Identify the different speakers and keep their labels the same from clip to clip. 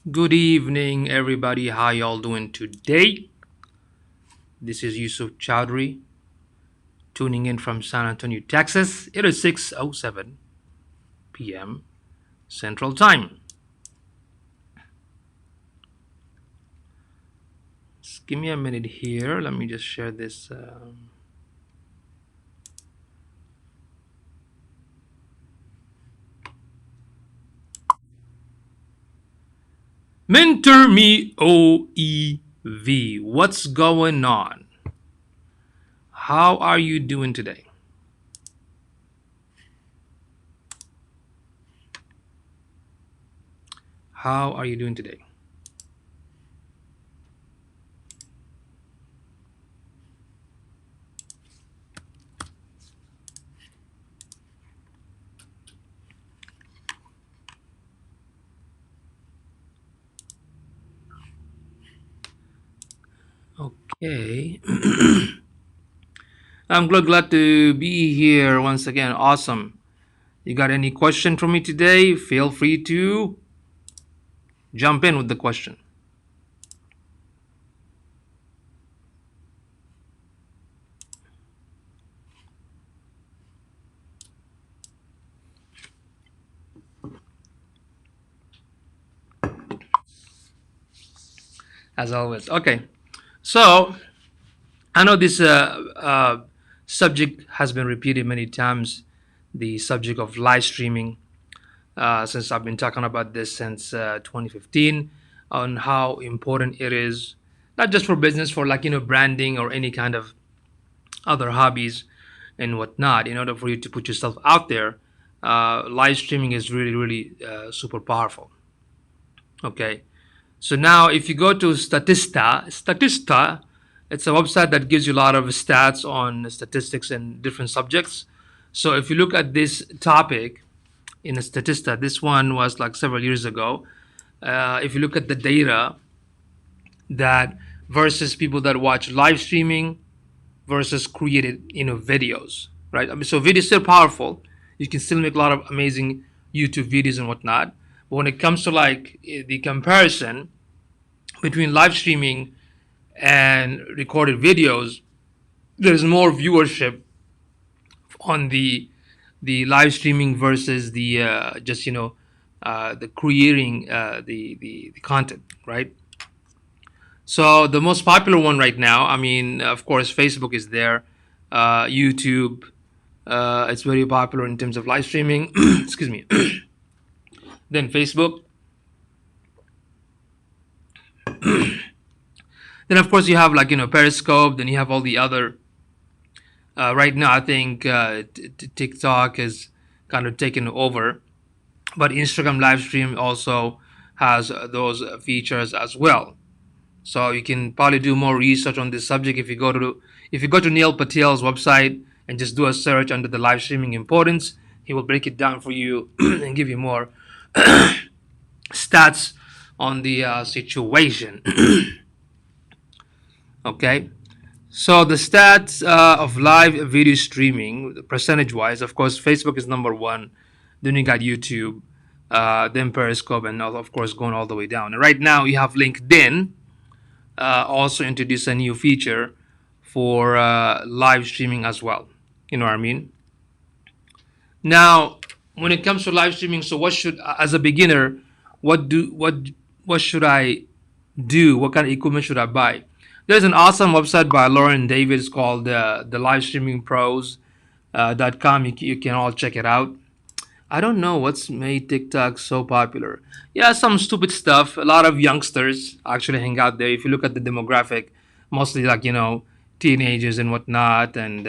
Speaker 1: Good evening, everybody. How y'all doing today? This is Yusuf Chowdhury, tuning in from San Antonio, Texas. It is 6:07 p.m. Central Time. Just give me a minute here. Let me just share this. Mentor me OEV. What's going on? How are you doing today? How are you doing today? Okay. I'm glad to be here once again. Awesome. You got any question for me today? Feel free to jump in with the question. As always. Okay. So I know this subject has been repeated many times, the subject of live streaming, since I've been talking about this since 2015, on how important it is, not just for business, for branding or any kind of other hobbies and whatnot. In order for you to put yourself out there, live streaming is really super powerful. Okay. So now, if you go to Statista, it's a website that gives you a lot of stats on statistics and different subjects. So if you look at this topic in Statista, this one was like several years ago. If you look at the data that versus people that watch live streaming versus created videos, right? I mean, so video is still powerful. You can still make a lot of amazing YouTube videos and whatnot. But when it comes to the comparison between live streaming and recorded videos, there's more viewership on the live streaming versus the just the creating the content, right? So the most popular one right now, I mean, of course, Facebook is there, YouTube. It's very popular in terms of live streaming. Excuse me. Then Facebook. Then of course you have Periscope. Then you have all the other. Right now, I think TikTok is kind of taken over, but Instagram live stream also has those features as well. So you can probably do more research on this subject if you go to Neil Patel's website and just do a search under the live streaming importance. He will break it down for you and give you more stats on the situation. Okay. So the stats of live video streaming, percentage wise, of course, Facebook is number one. Then you got YouTube, then Periscope, and of course going all the way down. And right now you have LinkedIn also introduced a new feature for live streaming as well. You know what I mean? Now, when it comes to live streaming, so what should, as a beginner, what should I do? What kind of equipment should I buy? There's an awesome website by Lauren Davis called the Live Streaming Pros .com. You can all check it out. I don't know what's made TikTok so popular. Yeah, some stupid stuff. A lot of youngsters actually hang out there. If you look at the demographic, mostly teenagers and whatnot, and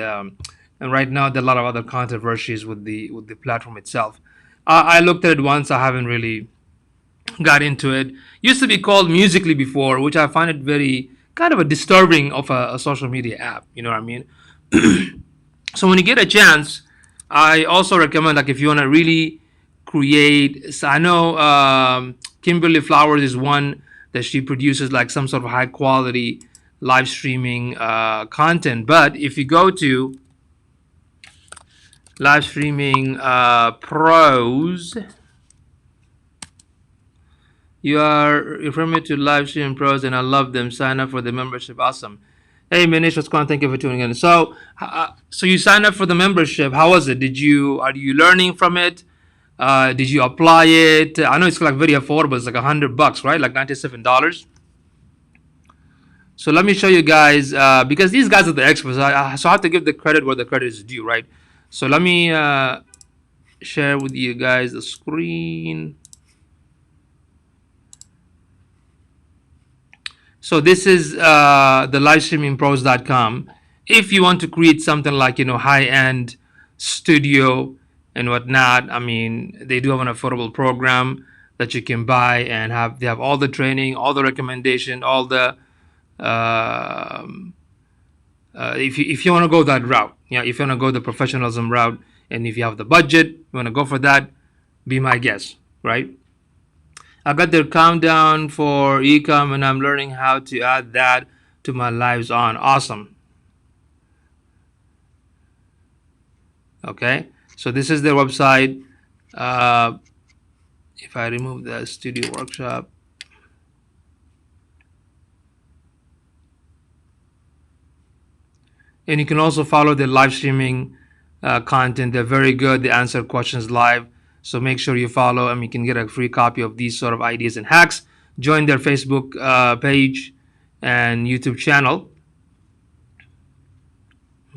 Speaker 1: right now there are a lot of other controversies with the platform itself. I looked at it once. I haven't really got into it. Used to be called Musically before, which I find it very kind of a disturbing of a social media app. You know what I mean? So when you get a chance, I also recommend if you want to really create. So I know Kimberly Flowers is one that she produces some sort of high quality live streaming content. But if you go to live streaming pros You are referring me to live stream pros, and I love them. Sign up for the membership. Awesome. Hey, Manish, what's going on? Thank you for tuning in. So you signed up for the membership. How was it? Are you learning from it? Did you apply it? I know it's like very affordable. It's like $100, right? Like $97. So let me show you guys, because these guys are the experts. So I have to give the credit where the credit is due, right? So let me share with you guys the screen. So this is the livestreamingpros.com. If you want to create something like, high-end studio and whatnot, I mean, they do have an affordable program that you can buy and they have all the training, all the recommendation, all the if you want to go that route, if you want to go the professionalism route, and if you have the budget, you want to go for that, be my guest, right? I got their countdown for ecom, and I'm learning how to add that to my lives on. Awesome. Okay, so this is their website. If I remove the studio workshop, and you can also follow the live streaming content. They're very good. They answer questions live. So make sure you follow, and you can get a free copy of these sort of ideas and hacks. Join their Facebook page and YouTube channel.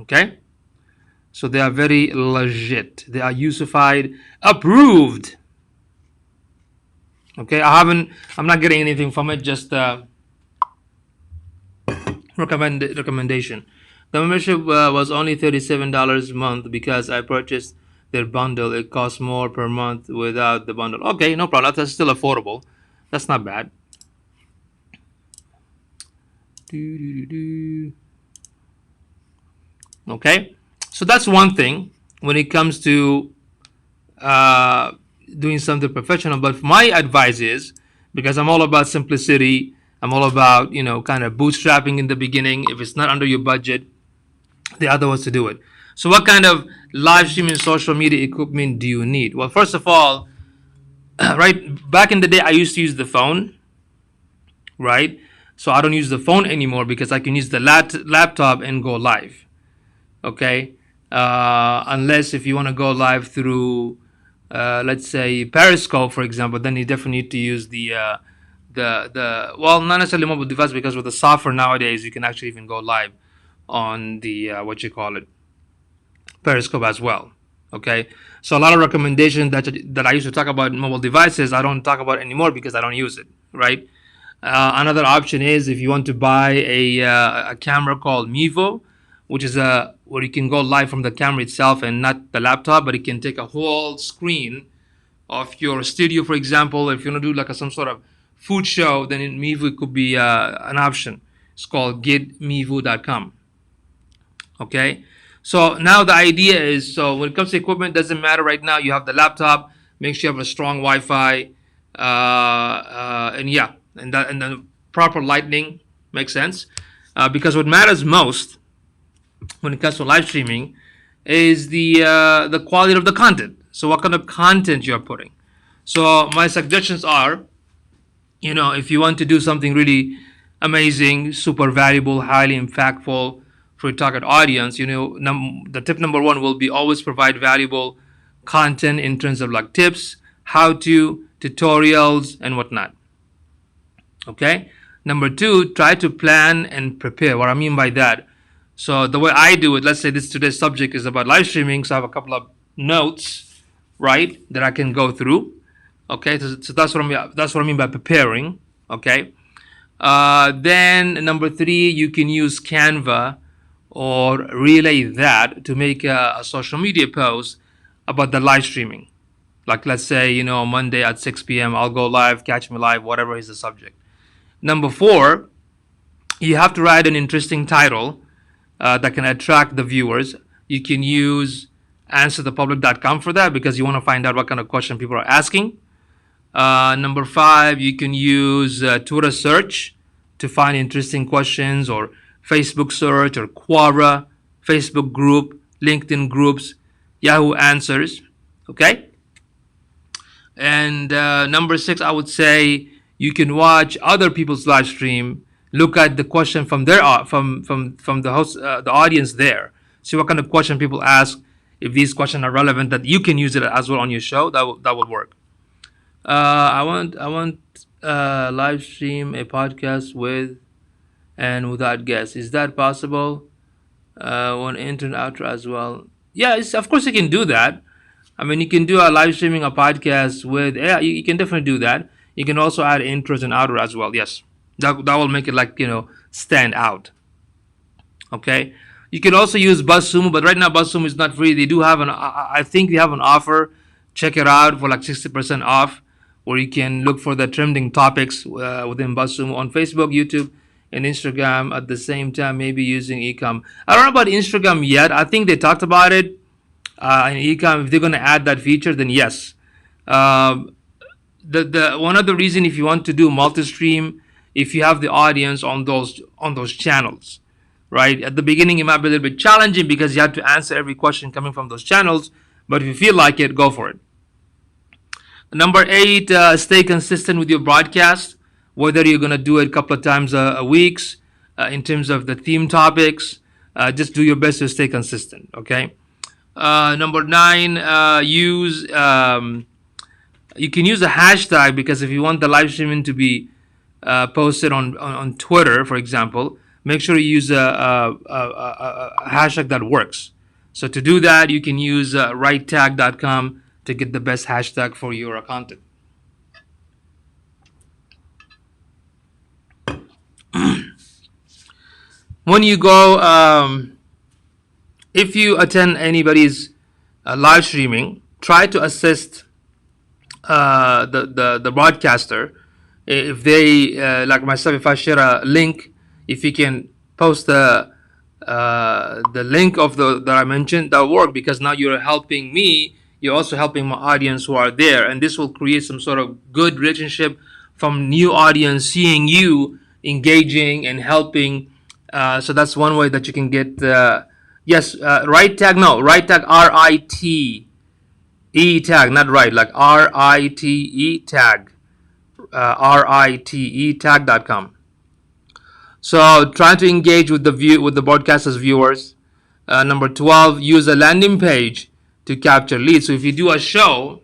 Speaker 1: Okay, so they are very legit. They are Usified approved. Okay, I'm not getting anything from it. Just recommendation. The membership was only $37 a month because I purchased their bundle. It costs more per month without the bundle. Okay, no problem. That's still affordable. That's not bad. Okay, so that's one thing when it comes to doing something professional. But my advice is, because I'm all about simplicity, I'm all about, kind of bootstrapping in the beginning. If it's not under your budget, the other was to do it. So what kind of live streaming social media equipment do you need? Well, first of all, right, back in the day, I used to use the phone, right? So I don't use the phone anymore because I can use the laptop and go live, okay? Unless if you want to go live through, let's say, Periscope, for example, then you definitely need to use well, not necessarily mobile device, because with the software nowadays, you can actually even go live on the Periscope as well. Okay, so a lot of recommendations that I used to talk about in mobile devices, I don't talk about anymore because I don't use it. Right. Another option is if you want to buy a camera called Mevo, which is where you can go live from the camera itself and not the laptop, but it can take a whole screen of your studio. For example, if you want to do like some sort of food show, then in Mevo it could be an option. It's called getmevo.com. Okay, so now the idea is, so when it comes to equipment, doesn't matter right now. You have the laptop. Make sure you have a strong Wi-Fi, and the proper lighting makes sense, because what matters most when it comes to live streaming is the quality of the content. So what kind of content you're putting. So my suggestions are, if you want to do something really amazing, super valuable, highly impactful for your target audience, the tip number one will be always provide valuable content in terms of like tips, how-to, tutorials, and whatnot. Okay. Number two, try to plan and prepare. What I mean by that, so the way I do it, let's say today's subject is about live streaming, so I have a couple of notes, right, that I can go through. Okay, so that's what I mean by preparing. Okay. Then number three, you can use Canva or Relay that to make a social media post about the live streaming. Like, let's say, Monday at 6 p.m. I'll go live, catch me live, whatever is the subject. Number four, you have to write an interesting title that can attract the viewers. You can use answerthepublic.com for that, because you want to find out what kind of question people are asking. Number five, you can use Twitter search to find interesting questions, or Facebook search, or Quora, Facebook group, LinkedIn groups, Yahoo Answers. Okay. And number six, I would say You can watch other people's live stream, look at the question from their from the host, the audience there. See what kind of question people ask. If these questions are relevant, that you can use it as well on your show, that will work. I want live stream a podcast with and without guests. Is that possible? One intern outro as well. Yeah, of course you can do that. I mean, you can do a live streaming a podcast with. Yeah, you can definitely do that. You can also add intros and outro as well. Yes, that will make it like stand out. Okay. You can also use BuzzSumo, but right now BuzzSumo is not free. They do have I think they have an offer. Check it out for like 60% off, where you can look for the trending topics within BuzzSumo on Facebook, YouTube, and Instagram at the same time. Maybe using Ecom. I don't know about Instagram yet. I think they talked about it in Ecom. If they're going to add that feature, then yes. Um, the one of the reason if you want to do multi-stream, if you have the audience on those channels, right? At the beginning, it might be a little bit challenging because you have to answer every question coming from those channels. But if you feel like it, go for it. Number 8, stay consistent with your broadcast. Whether you're gonna do it a couple of times a week, in terms of the theme topics, just do your best to stay consistent. Okay. Number 9, use you can use a hashtag, because if you want the live streaming to be posted on Twitter, for example, make sure you use a hashtag that works. So to do that, you can use righttag.com to get the best hashtag for your content. When you go, if you attend anybody's live streaming, try to assist the broadcaster. If they like myself, if I share a link, if you can post the link of the that I mentioned, that will work, because now you're helping me. You're also helping my audience who are there, and this will create some sort of good relationship from new audience seeing you engaging and helping. So that's one way that you can get. Yes, right tag. No, right tag. RITE tag, not right. Like RITE tag. RITE tag.com. So trying to engage with the broadcaster's viewers. Number 12, use a landing page to capture leads. So if you do a show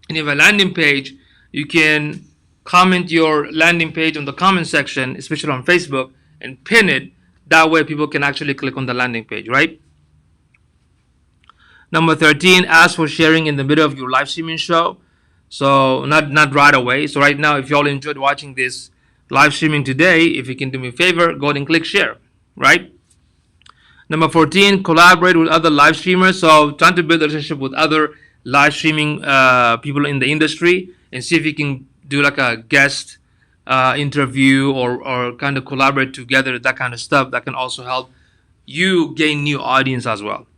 Speaker 1: and you have a landing page, you can comment your landing page on the comment section, especially on Facebook, and pin it. That way people can actually click on the landing page, right? Number 13, ask for sharing in the middle of your live streaming show. So not right away. So right now, if you all enjoyed watching this live streaming today, if you can do me a favor, go ahead and click share, right? Number 14, collaborate with other live streamers. So trying to build a relationship with other live streaming people in the industry, and see if you can do like a guest interview, or kind of collaborate together, that kind of stuff. That can also help you gain new audience as well.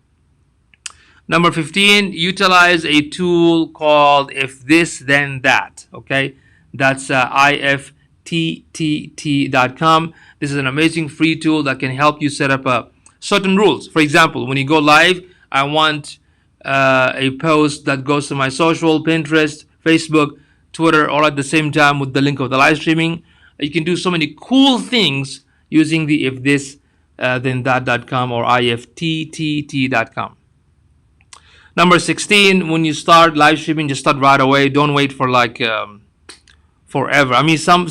Speaker 1: Number 15, utilize a tool called If This Then That. Okay, that's ifttt.com. This is an amazing free tool that can help you set up certain rules. For example, when you go live, I want a post that goes to my social, Pinterest, Facebook, Twitter, all at the same time with the link of the live streaming. You can do so many cool things using the If This Then That.com or ifttt.com. Number 16, when you start live streaming, just start right away. Don't wait for like forever. I mean, some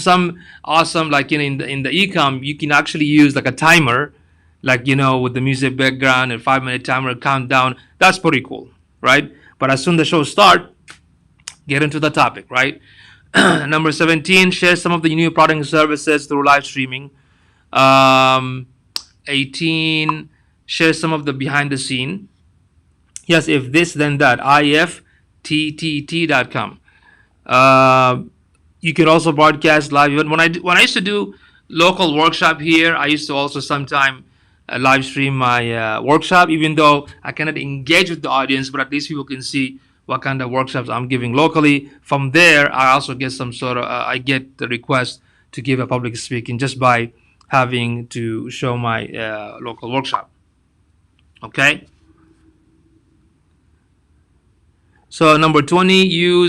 Speaker 1: awesome, like in the ecom, you can actually use like a timer, like with the music background and 5-minute timer countdown. That's pretty cool, right? But as soon as the show start, get into the topic, right? Number 17, share some of the new product and services through live streaming. 18, share some of the behind the scene. Yes, if this then that, ifttt.com. You can also broadcast live. Even when I used to do local workshop here, I used to also sometime live stream my workshop, even though I cannot engage with the audience, but at least people can see what kind of workshops I'm giving locally. From there, I also get some sort of I get the request to give a public speaking just by having to show my local workshop. Okay. So number 20, you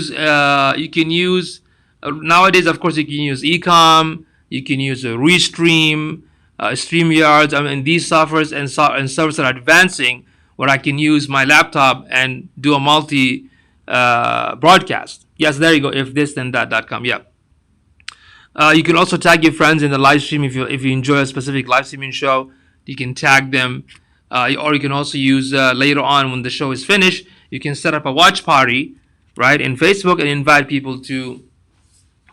Speaker 1: can use Nowadays, of course, you can use Ecom, you can use Restream, StreamYards. I mean, these softwares and servers are advancing where I can use my laptop and do a multi broadcast. Yes, there you go. If this then that.com. Yeah. You can also tag your friends in the live stream if you enjoy a specific live streaming show. You can tag them, or you can also use later on when the show is finished. You can set up a watch party, right, in Facebook and invite people to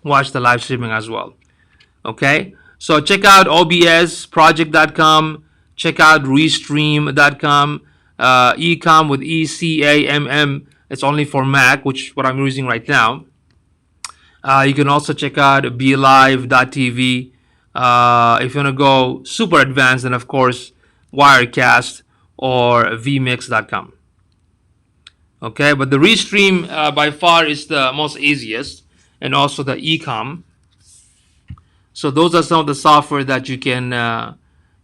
Speaker 1: watch the live streaming as well. Okay, so check out obsproject.com. Check out restream.com. Ecom with ECAMM. It's only for Mac, which what I'm using right now. You can also check out BeLive.tv. If you want to go super advanced, then of course Wirecast or vmix.com. Okay, but the Restream by far is the most easiest, and also the Ecom. So those are some of the software that you can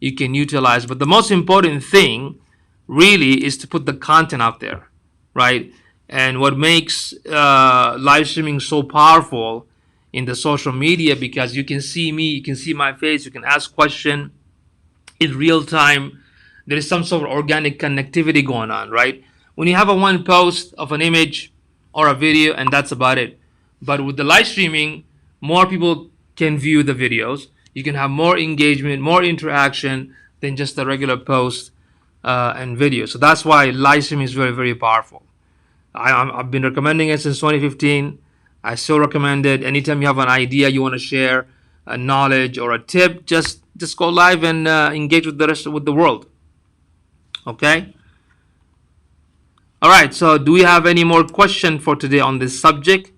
Speaker 1: utilize. But the most important thing really is to put the content out there, right? And what makes live streaming so powerful in the social media, because you can see me, you can see my face, you can ask question in real time. There is some sort of organic connectivity going on, right? When you have a one post of an image or a video, and that's about it. But with the live streaming, more people can view the videos. You can have more engagement, more interaction than just a regular post and video. So that's why live streaming is very, very powerful. I've been recommending it since 2015. I still recommend it. Anytime you have an idea you want to share, a knowledge or a tip, just go live and engage with the world. Okay. All right. So, do we have any more question for today on this subject?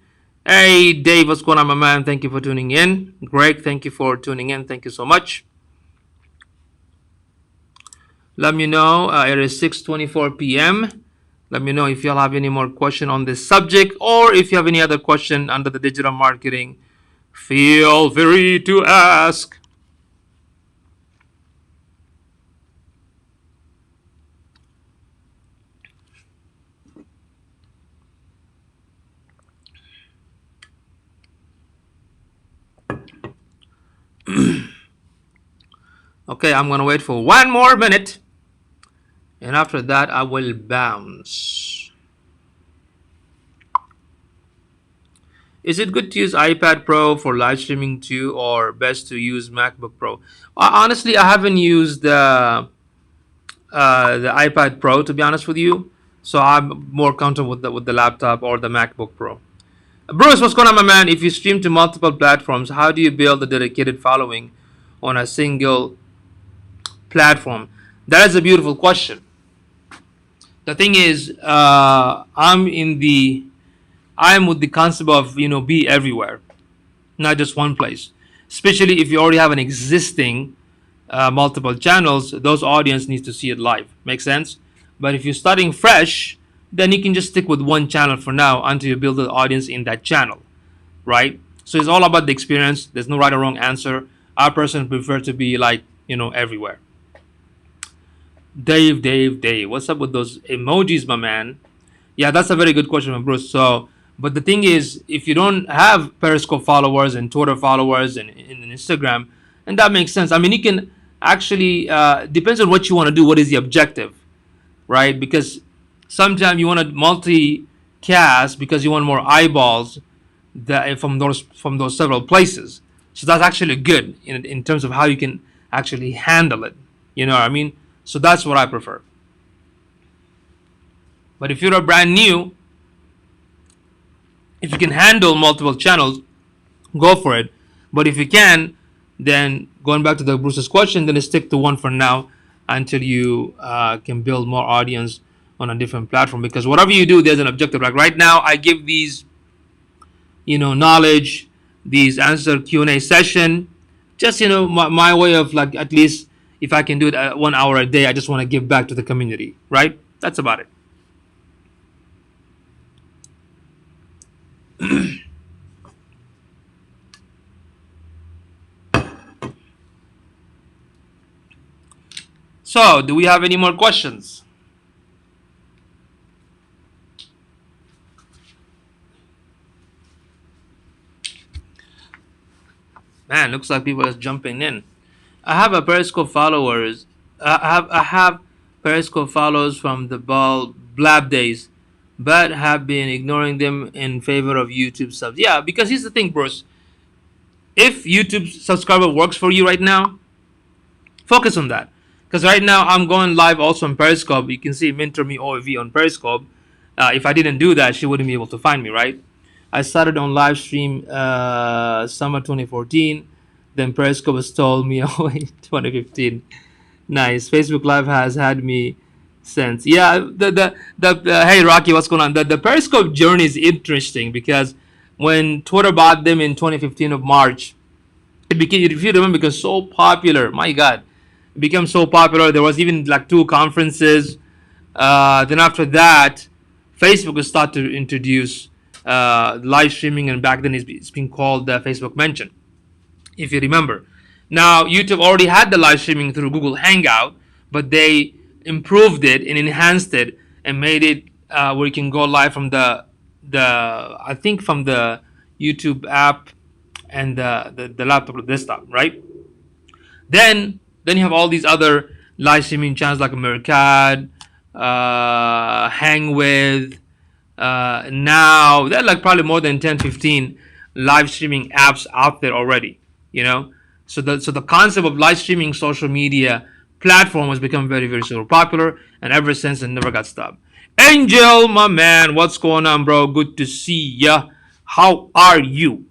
Speaker 1: Hey, Dave, what's going on, my man? Thank you for tuning in. Greg, thank you for tuning in. Thank you so much. Let me know. It is 6:24 p.m. Let me know if y'all have any more question on this subject, or if you have any other question under the digital marketing, feel free to ask. Okay, I'm gonna wait for one more minute, and after that I will bounce. Is it good to use iPad Pro for live streaming too, or best to use MacBook Pro? Honestly, I haven't used the iPad Pro, to be honest with you, so I'm more comfortable with the laptop or the MacBook Pro. Bruce, what's going on, my man? If you stream to multiple platforms, how do you build a dedicated following on a single platform? That is a beautiful question. The thing is, I'm with the concept of be everywhere, not just one place. Especially if you already have an existing multiple channels, those audience needs to see it live. Make sense? But if you're starting fresh, then you can just stick with one channel for now until you build the audience in that channel, right? So it's all about the experience. There's no right or wrong answer. I personally prefer to be like everywhere. Dave, what's up with those emojis, my man? Yeah, that's a very good question from Bruce. So, but the thing is, if you don't have Periscope followers and Twitter followers and Instagram, and that makes sense. I mean, you can actually depends on what you want to do. What is the objective, right? Because sometimes you want to multicast because you want more eyeballs that from those several places. So that's actually good in terms of how you can actually handle it. You know what I mean? So that's what I prefer. But if you're a brand new, if you can handle multiple channels, go for it. But if you can, then going back to the Bruce's question, then stick to one for now until you can build more audience on a different platform. Because whatever you do, there's an objective. Like right now, I give these, knowledge, these answer Q&A session, just my way of like at least if I can do it 1 hour a day, I just want to give back to the community, right? That's about it. So, do we have any more questions? Man, looks like people are jumping in. I have a Periscope followers. I have Periscope followers from the ball blab days, but have been ignoring them in favor of YouTube subs. Yeah, because here's the thing, Bruce. If YouTube subscriber works for you right now, focus on that. Because right now I'm going live also on Periscope. You can see Mentor Me OAV on Periscope. If I didn't do that, she wouldn't be able to find me, right? I started on live stream summer 2014. Then Periscope installed me away 2015. Nice. Facebook Live has had me since. Yeah. The Hey Rocky, what's going on? The Periscope journey is interesting because when Twitter bought them in 2015 of March, it became, if you remember, because so popular. My God, it became so popular. There was even like two conferences. Then after that, Facebook will start to introduce live streaming, and back then it's been called Facebook Mention, if you remember. Now YouTube already had the live streaming through Google Hangout, but they improved it and enhanced it and made it where you can go live from the I think from the YouTube app and the laptop or desktop, right? Then you have all these other live streaming channels like Mercad, Hang With. Now there are like probably more than 10, 15 live streaming apps out there already. You know, so the concept of live streaming social media platform has become very very super popular, and ever since it never got stopped. Angel, my man, what's going on, bro? Good to see ya. How are you?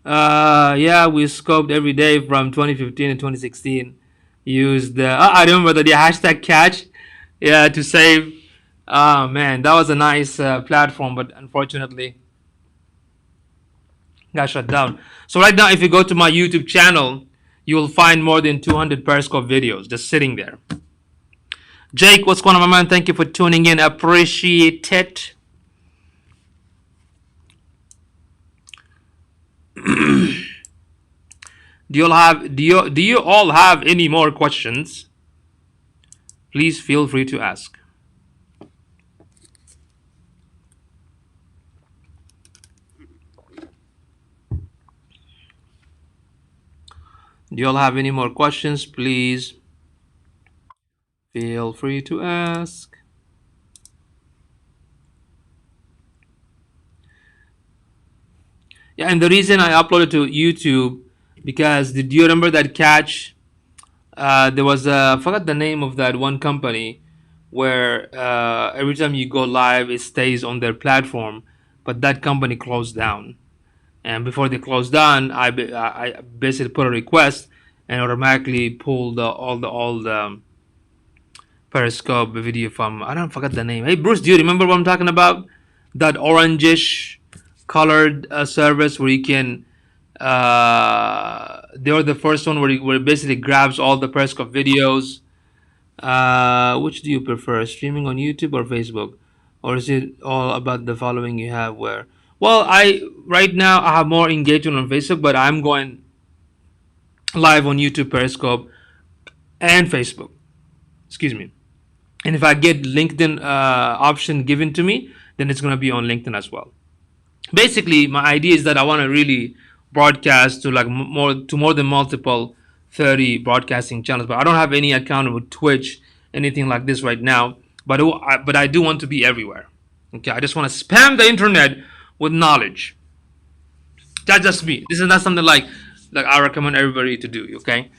Speaker 1: Yeah, we scoped every day from 2015 to 2016. Used I remember the hashtag catch, yeah, to save. Oh man, that was a nice platform, but unfortunately got shut down. So right now, if you go to my YouTube channel, you will find more than 200 Periscope videos just sitting there. Jake, what's going on, my man? Thank you for tuning in. Appreciate it. Do you all have any more questions? Please feel free to ask. Do you all have any more questions? Please feel free to ask. Yeah, and the reason I uploaded to YouTube because do you remember that catch? There was I forgot the name of that one company where every time you go live, it stays on their platform, but that company closed down. And before they closed down, I basically put a request and automatically pulled all the Periscope video from, I don't forget the name. Hey Bruce, do you remember what I'm talking about? That orangish colored service where you can they were the first one where it basically grabs all the Periscope videos. Which do you prefer, streaming on YouTube or Facebook, or is it all about the following you have? Where, well, I right now I have more engagement on Facebook, but I'm going live on YouTube, Periscope, and Facebook. Excuse me. And if I get LinkedIn option given to me, then it's gonna be on LinkedIn as well. Basically, my idea is that I want to really broadcast to like more than multiple 30 broadcasting channels, but I don't have any account with Twitch, anything like this right now. But I do want to be everywhere. Okay, I just want to spam the internet with knowledge. That's just me. This is not something like I recommend everybody to do. Okay.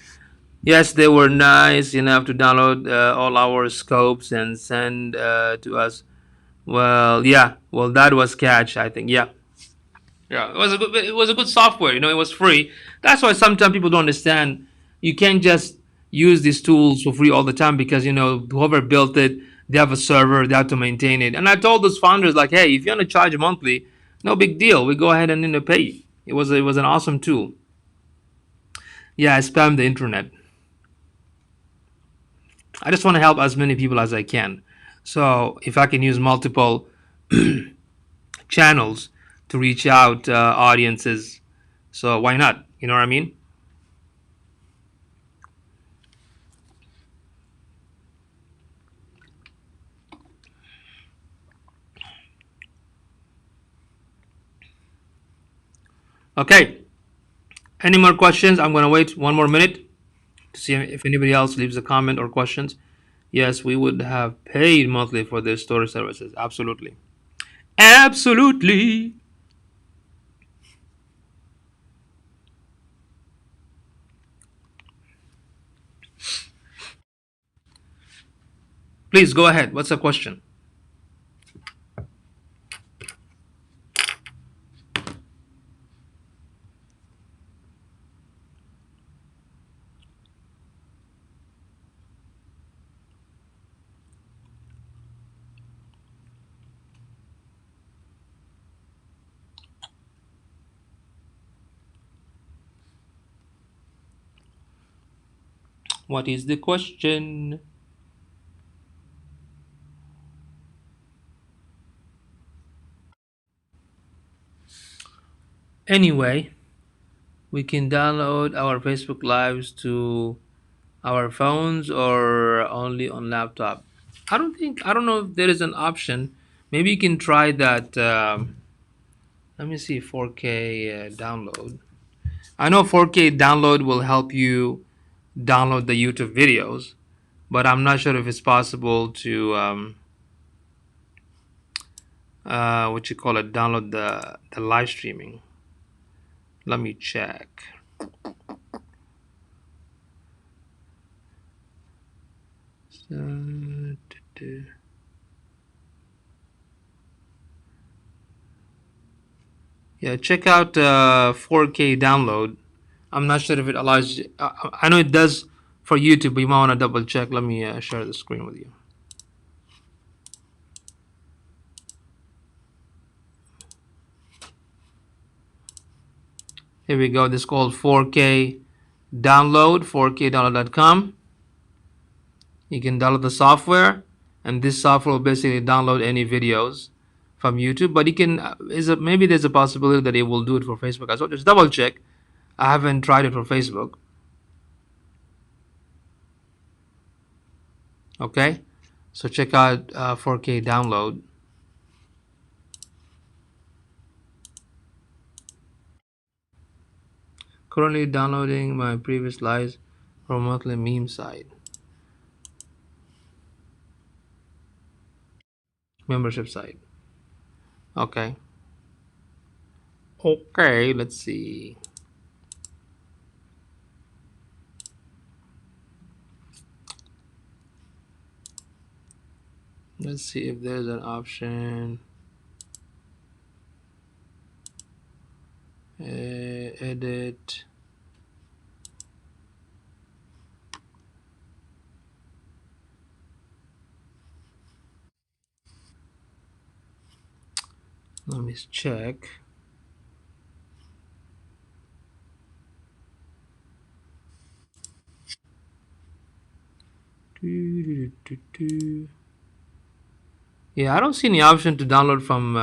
Speaker 1: Yes, they were nice enough to download all our scopes and send to us. Well, yeah. Well, that was catch, I think. Yeah. Yeah, it was a good software. It was free. That's why sometimes people don't understand. You can't just use these tools for free all the time because whoever built it, they have a server, they have to maintain it. And I told those founders like, hey, if you want to charge monthly, no big deal. We go ahead and pay you. It was an awesome tool. Yeah, I spam the internet. I just want to help as many people as I can. So if I can use multiple channels to reach out audiences, so why not? You know what I mean? Okay. Any more questions? I'm going to wait 1 more minute to see if anybody else leaves a comment or questions. Yes, we would have paid monthly for their storage services. Absolutely. Absolutely. Please go ahead. What's the question? What is the question? Anyway, we can download our Facebook Lives to our phones or only on laptop. I don't know if there is an option. Maybe you can try that. Let me see, 4K download. I know 4K download will help you download the YouTube videos, but I'm not sure if it's possible to what you call it, download the live streaming. Let me check. Yeah, check out 4K download. I'm not sure if it allows. I know it does for YouTube, but you might want to double check. Let me share the screen with you. Here we go. This is called 4K download. 4kdownload.com. You can download the software, and this software will basically download any videos from YouTube. But you can maybe there's a possibility that it will do it for Facebook as well. Just double check. I haven't tried it for Facebook. Okay, so check out 4K download. Currently downloading my previous lives from monthly meme site membership site. Okay. Okay, let's see. Let's see if there's an option. Edit. Let me check. Yeah, I don't see any option to download from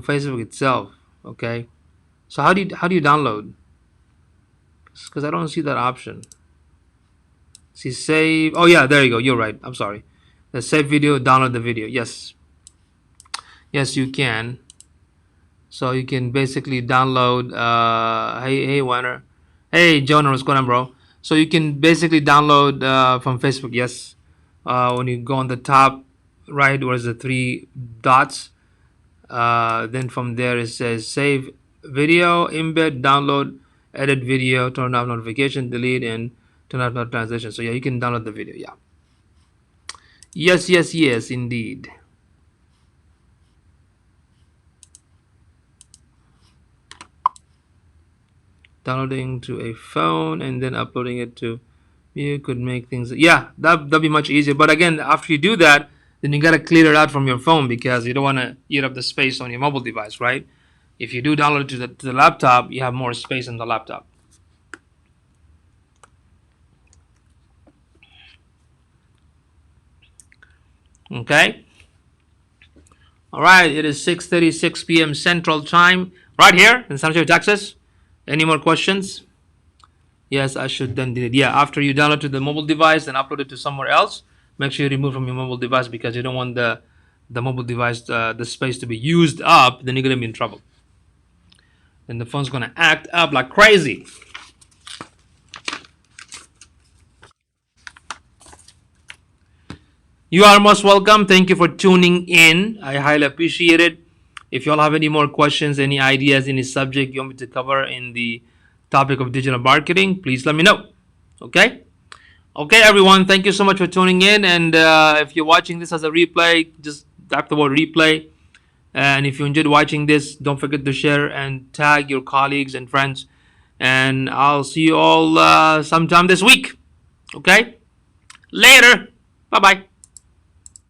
Speaker 1: Facebook itself. Okay, so how do you download? Because I don't see that option. See save. Oh yeah, there you go. You're right. I'm sorry. The save video, download the video. Yes, yes, you can. So you can basically download. Hey Warner. Hey Jonah, what's going on, bro? So you can basically download from Facebook. Yes. When you go on the top right, where's the three dots? Then from there it says save video, embed, download, edit video, turn off notification, delete, and turn off not translation. So yeah, you can download the video. Yeah. Yes, yes, yes, indeed. Downloading to a phone and then uploading it to you could make things. Yeah, that'd be much easier. But again, after you do that, then you gotta clear it out from your phone because you don't want to eat up the space on your mobile device, right? If you do download it to the laptop, you have more space on the laptop. Okay. All right. It is 6:36 p.m. Central Time, right here in San Jose, Texas. Any more questions? Yes, I should then delete. Yeah, after you download to the mobile device and upload it to somewhere else, make sure you remove from your mobile device because you don't want the mobile device the space to be used up. Then you're gonna be in trouble. then the phone's gonna act up like crazy. You are most welcome. Thank you for tuning in. I highly appreciate it. If you all have any more questions, any ideas, any subject you want me to cover in the topic of digital marketing, please let me know. Okay? Okay, everyone. Thank you so much for tuning in. And if you're watching this as a replay, just tap the word replay. And if you enjoyed watching this, don't forget to share and tag your colleagues and friends. And I'll see you all sometime this week. Okay? Later. Bye bye.